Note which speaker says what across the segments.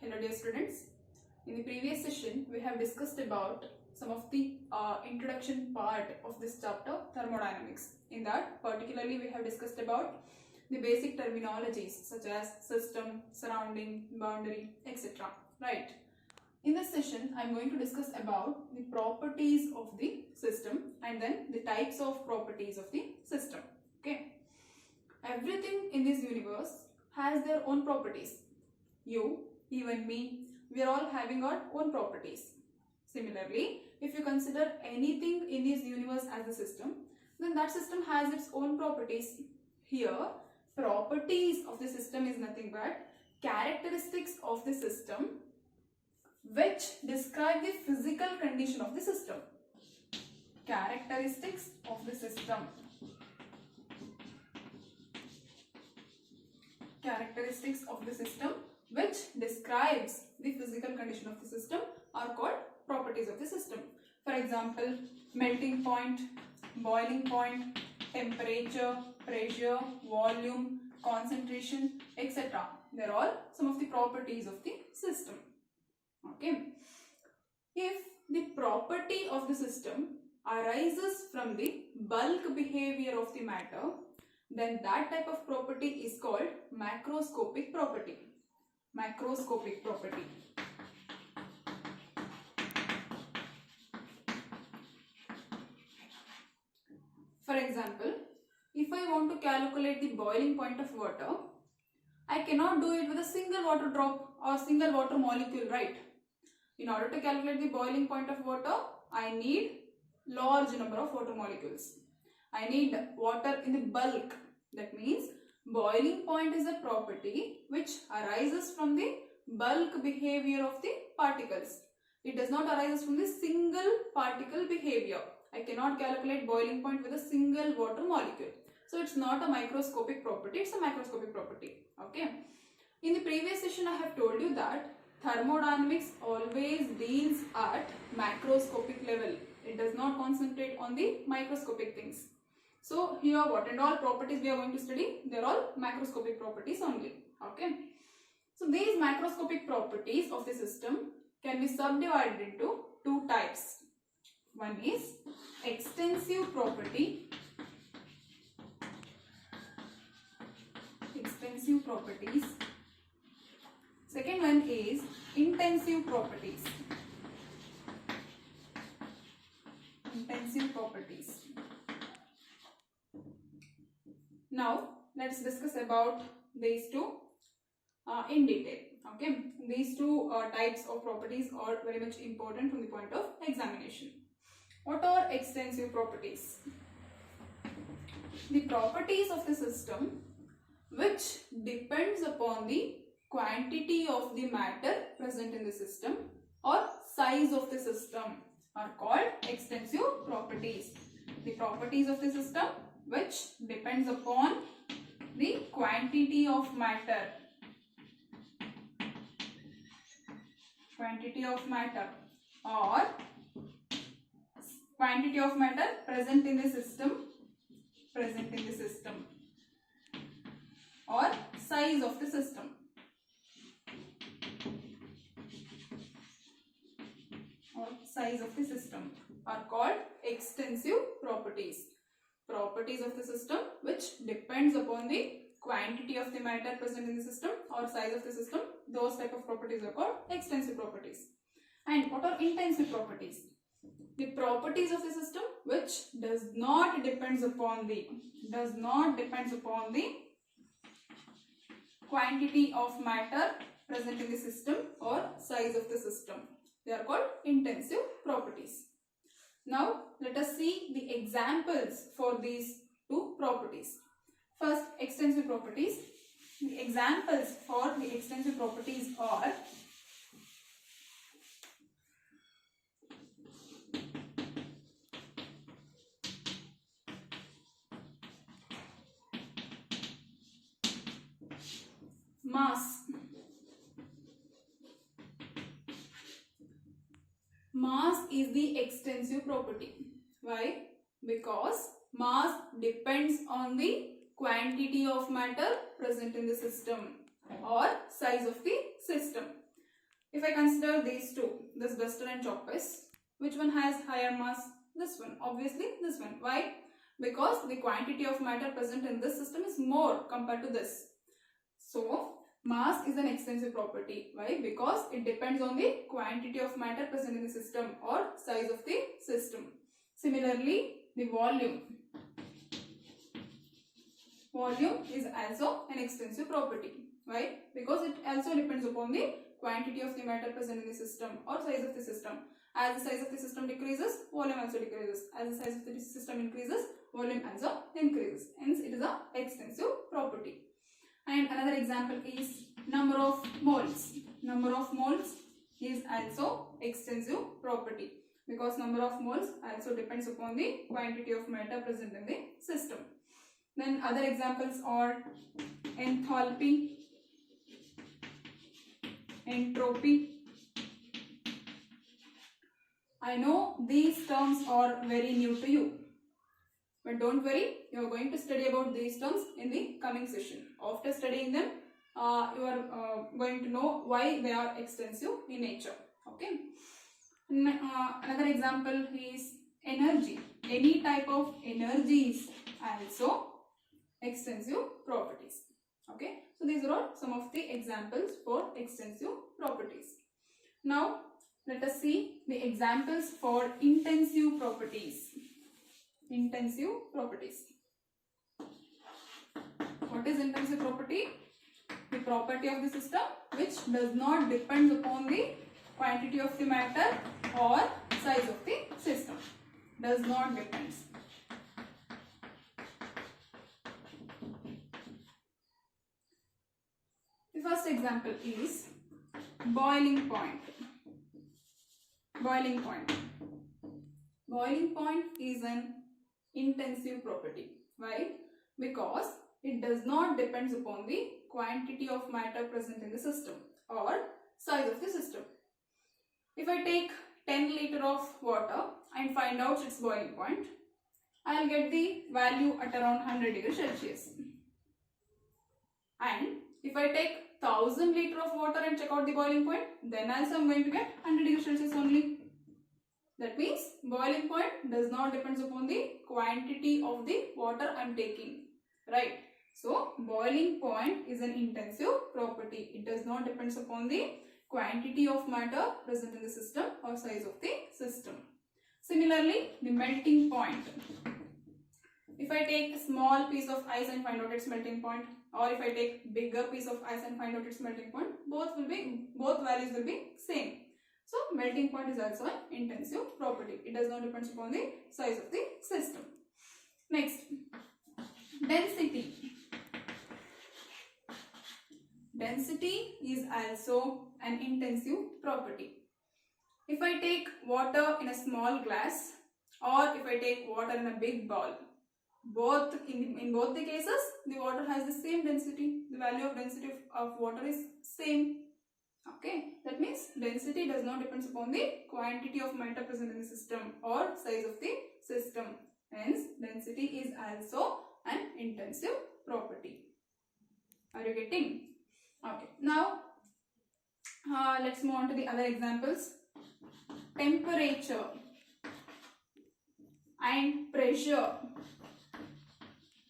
Speaker 1: Hello dear students. In the previous session we have discussed about some of the introduction part of this chapter, thermodynamics. In that particularly we have discussed about the basic terminologies such as system, surrounding, boundary, etc. Right. In this session I am going to discuss about the properties of the system and then the types of properties of the system. Okay. Everything in this universe has their own properties. You, even me, we are all having our own properties. Similarly, if you consider anything in this universe as a system, then that system has its own properties. Here, properties of the system is nothing but characteristics of the system which describe the physical condition of the system. Characteristics of the system. Characteristics of the system which describes the physical condition of the system are called properties of the system. For example, melting point, boiling point, temperature, pressure, volume, concentration, etc. They are all some of the properties of the system. Okay. If the property of the system arises from the bulk behavior of the matter, then that type of property is called macroscopic property. Macroscopic property. For example, if I want to calculate the boiling point of water, I cannot do it with a single water drop or single water molecule, right? In order to calculate the boiling point of water, I need large number of water molecules. I need water in the bulk. That means boiling point is a property which arises from the bulk behavior of the particles. It does not arise from the single particle behavior. I cannot calculate boiling point with a single water molecule. So it's not a microscopic property, it's a macroscopic property. Okay. In the previous session I have told you that thermodynamics always deals at macroscopic level. It does not concentrate on the microscopic things. So here what and all properties we are going to study, they are all macroscopic properties only. Okay. So these macroscopic properties of the system can be subdivided into two types. One is extensive property. Extensive properties. Second one is intensive properties. Intensive properties. Now, let's discuss about these two in detail. Okay, these two types of properties are very much important from the point of examination. What are extensive properties? The properties of the system which depends upon the quantity of the matter present in the system or size of the system are called extensive properties. The properties of the system which depends upon the quantity of matter. Quantity of matter or quantity of matter present in the system. Present in the system or size of the system. Or size of the system are called extensive properties. Properties of the system which depends upon the quantity of the matter present in the system or size of the system, those type of properties are called extensive properties. And what are intensive properties? The properties of the system which does not depends upon the quantity of matter present in the system or size of the system. They are called intensive properties. Now, let us see the examples for these two properties. First, extensive properties. The examples for the extensive properties are mass. Mass is the extensive property. Why? Because mass depends on the quantity of matter present in the system or size of the system. If I consider these two, this duster and chalk piece, which one has higher mass? This one, obviously this one. Why? Because the quantity of matter present in this system is more compared to this. So, mass is an extensive property. Why? Because it depends on the quantity of matter present in the system or size of the system. Similarly, the volume. Volume is also an extensive property. Why? Because it also depends upon the quantity of the matter present in the system or size of the system. As the size of the system decreases, volume also decreases. As the size of the system increases, volume also increases. Hence, it is an extensive property. And another example is number of moles. Number of moles is also extensive property because number of moles also depends upon the quantity of matter present in the system. Then other examples are enthalpy, entropy. I know these terms are very new to you, but don't worry, you are going to study about these terms in the coming session. After studying them, you are going to know why they are extensive in nature. Okay. Another example is energy. Any type of energy is also extensive properties. Okay. So these are some of the examples for extensive properties. Now let us see the examples for intensive properties. Intensive properties. What is intensive property? The property of the system which does not depend upon the quantity of the matter or size of the system. Does not depend. The first example is boiling point. Boiling point. Boiling point is an intensive property. Why? Because it does not depend upon the quantity of matter present in the system or size of the system. If I take 10 liters of water and find out its boiling point, I will get the value at around 100 degrees Celsius. And if I take 1000 liters of water and check out the boiling point, then also I am going to get 100 degrees Celsius only. That means boiling point does not depend upon the quantity of the water I am taking. Right. So, boiling point is an intensive property. It does not depend upon the quantity of matter present in the system or size of the system. Similarly, the melting point. If I take a small piece of ice and find out its melting point, or if I take bigger piece of ice and find out its melting point, both values will be same. So, melting point is also an intensive property. It does not depend upon the size of the system. Next, density. Density is also an intensive property. If I take water in a small glass or if I take water in a big bowl, in both the cases, the water has the same density. The value of density of water is same. Okay, that means density does not depend upon the quantity of matter present in the system or size of the system. Hence, density is also an intensive property. Are you getting? Okay, now let's move on to the other examples. Temperature and pressure.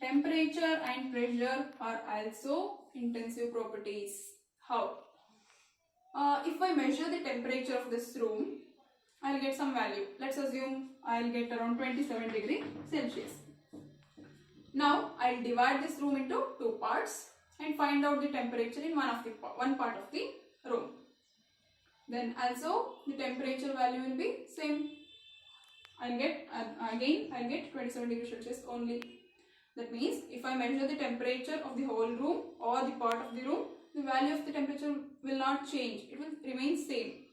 Speaker 1: Temperature and pressure are also intensive properties. How? If I measure the temperature of this room, I'll get some value. Let's assume I'll get around 27 degrees Celsius. Now I'll divide this room into two parts and find out the temperature in one part of the room. Then also the temperature value will be same. I'll get 27 degrees Celsius only. That means if I measure the temperature of the whole room or the part of the room, the value of the temperature will not change. It will remain same.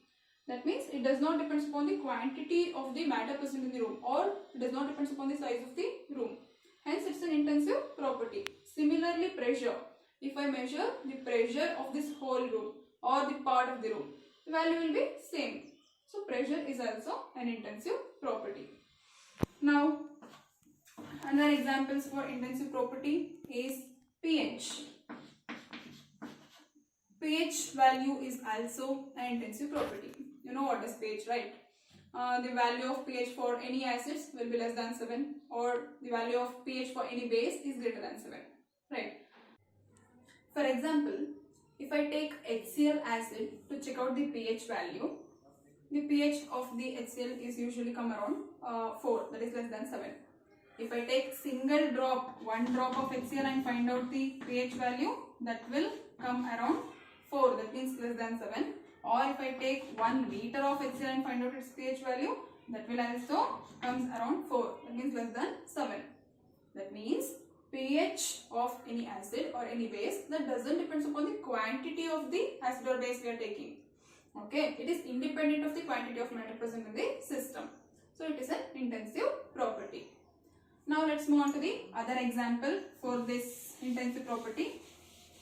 Speaker 1: That means it does not depend upon the quantity of the matter present in the room or it does not depend upon the size of the room. Hence, it's an intensive property. Similarly, pressure. If I measure the pressure of this whole room or the part of the room, the value will be same. So, pressure is also an intensive property. Now, another examples for intensive property is pH. pH value is also an intensive property. You know what is pH, right? The value of pH for any acids will be less than 7, or the value of pH for any base is greater than 7, right? For example, if I take HCl acid to check out the pH value, the pH of the HCl is usually come around 4, that is less than 7. If I take single drop, 1 drop of HCl and find out the pH value, that will come around 4, that means less than 7. Or if I take 1 liter of HCl and find out its pH value, that will also comes around 4, that means less than 7. That means pH of any acid or any base, that doesn't depend upon the quantity of the acid or base we are taking. Okay, it is independent of the quantity of matter present in the system. So it is an intensive property. Now let's move on to the other example for this intensive property,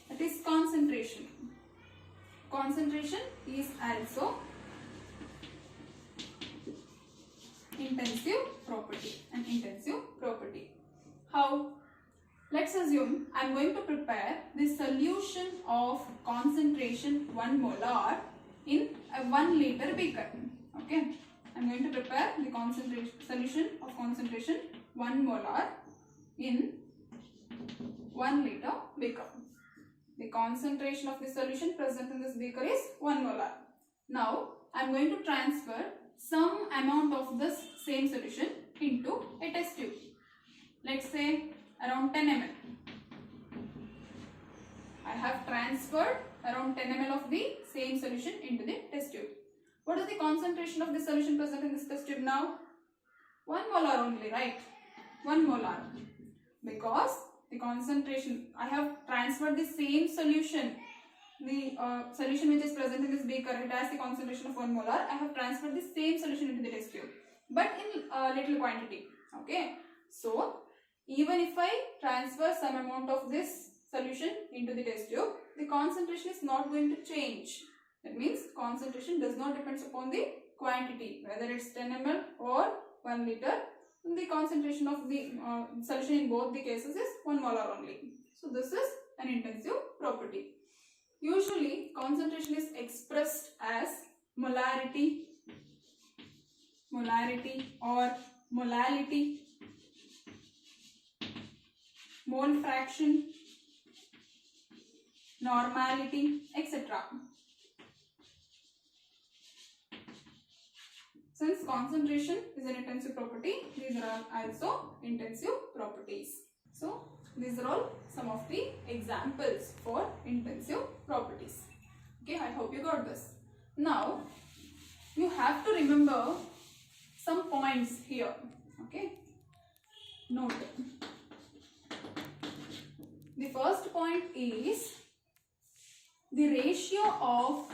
Speaker 1: that is concentration. Concentration is also intensive property, an intensive property. How? Let's assume I am going to prepare the solution of concentration 1 molar in a 1 liter beaker. Okay, I am going to prepare the solution of concentration 1 molar in 1 liter beaker. The concentration of the solution present in this beaker is 1 molar. Now I am going to transfer some amount of this same solution into a test tube. Let's say around 10 ml. I have transferred around 10 ml of the same solution into the test tube. What is the concentration of the solution present in this test tube now? 1 molar only, right? 1 molar. Because the concentration, I have transferred the same solution. The solution which is present in this beaker, it has the concentration of 1 molar. I have transferred the same solution into the test tube, but in little quantity. Okay. So, even if I transfer some amount of this solution into the test tube, the concentration is not going to change. That means concentration does not depend upon the quantity, whether it's 10 ml or 1 liter. The concentration of the solution in both the cases is 1 molar only. So this is an intensive property. Usually concentration is expressed as molarity or molality, mole fraction, normality, etc. Since concentration is an intensive property, these are also intensive properties. So these are all some of the examples for intensive properties. Okay, I hope you got this. Now you have to remember some points here. Okay, note. The first point is the ratio of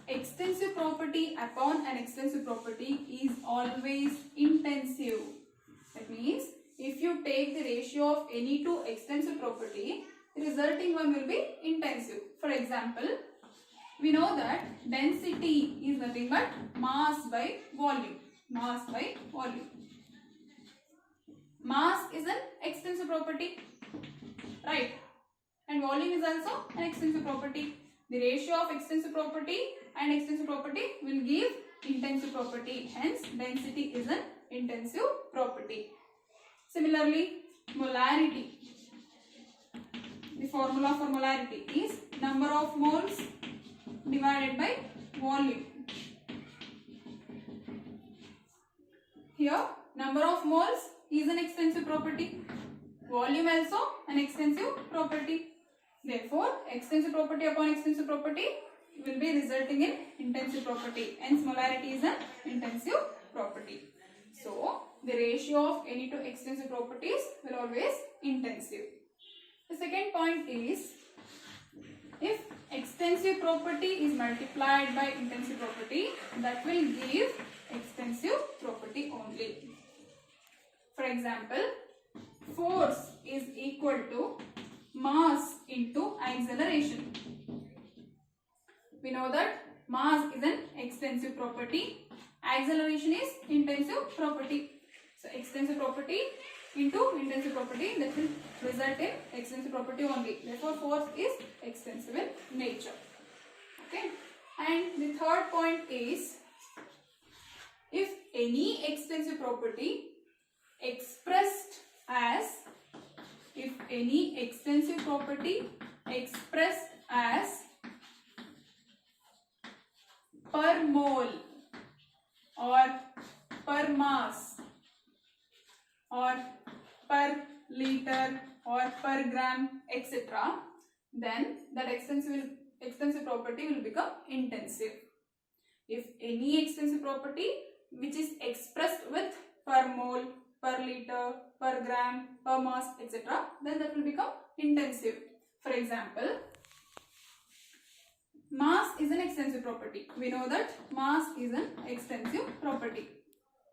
Speaker 1: extensive property upon an extensive property is always intensive. That means if you take the ratio of any two extensive property, the resulting one will be intensive. For example, we know that density is nothing but mass by volume. Mass by volume. Mass is an extensive property, right? And volume is also an extensive property. The ratio of extensive property and extensive property will give intensive property. Hence, density is an intensive property. Similarly, molarity. The formula for molarity is number of moles divided by volume. Here, number of moles is an extensive property. Volume also an extensive property. Therefore, extensive property upon extensive property will be resulting in intensive property. Hence, molarity is an intensive property. So, the ratio of any two extensive properties will always intensive. The second point is, if extensive property is multiplied by intensive property, that will give extensive property only. For example, force is equal to mass into acceleration. We know that mass is an extensive property, acceleration is intensive property. So extensive property into intensive property, that will result in extensive property only. Therefore, force is extensive in nature. Okay. And the third point is, if any extensive property expressed as per mole or per mass or per liter or per gram, etc., then that extensive property will become intensive. If any extensive property which is expressed with per mole, per liter, per gram, per mass, etc., then that will become intensive. For example, mass is an extensive property. We know that mass is an extensive property.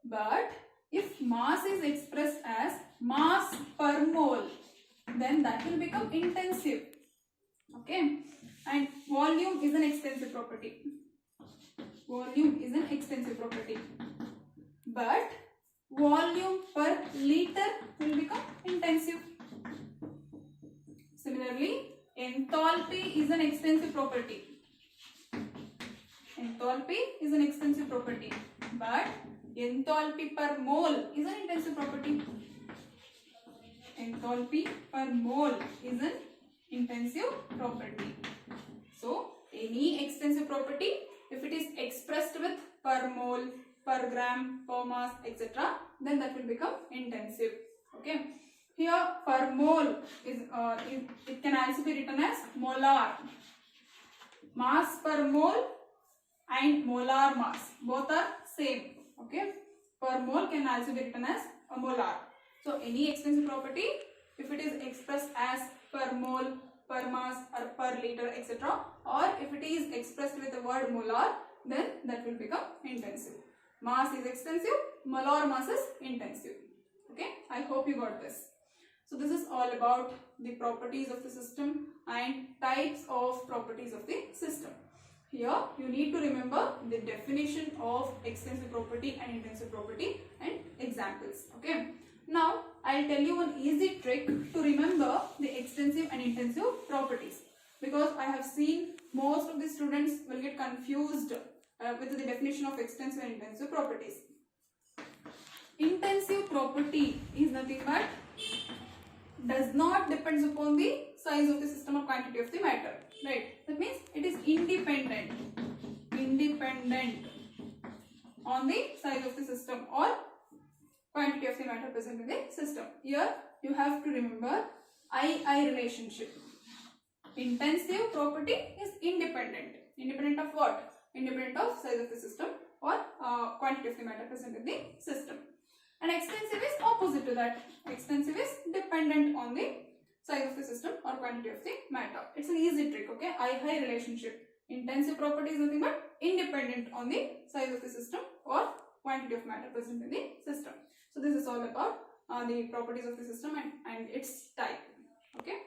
Speaker 1: But if mass is expressed as mass per mole, then that will become intensive. Okay. And volume is an extensive property. But volume per liter will become intensive. Similarly, enthalpy is an extensive property. But enthalpy per mole is an intensive property. So, any extensive property, if it is expressed with per mole, per gram, per mass, etc., then that will become intensive. Okay. Here, per mole is it can also be written as molar. Mass per mole and molar mass, both are same. Okay. Per mole can also be written as a molar. So, any extensive property, if it is expressed as per mole, per mass or per liter, etc., or if it is expressed with the word molar, then that will become intensive. Mass is extensive, molar mass is intensive. Okay, I hope you got this. So this is all about the properties of the system and types of properties of the system. Here you need to remember the definition of extensive property and intensive property and examples. Okay. Now I'll tell you one easy trick to remember the extensive and intensive properties, because I have seen most of the students will get confused with the definition of extensive and intensive properties. Intensive property is nothing but does not depends upon the size of the system or quantity of the matter, right? That means it is independent on the size of the system or quantity of the matter present in the system. Here you have to remember I relationship. Intensive property is independent. Independent of what? Independent of size of the system or quantity of the matter present in the system. And extensive is opposite to that. Extensive is dependent on the size of the system or quantity of the matter. It's an easy trick, okay? I relationship. Intensive property is nothing but independent on the size of the system or quantity of matter present in the system. So this is all about the properties of the system and its type, okay?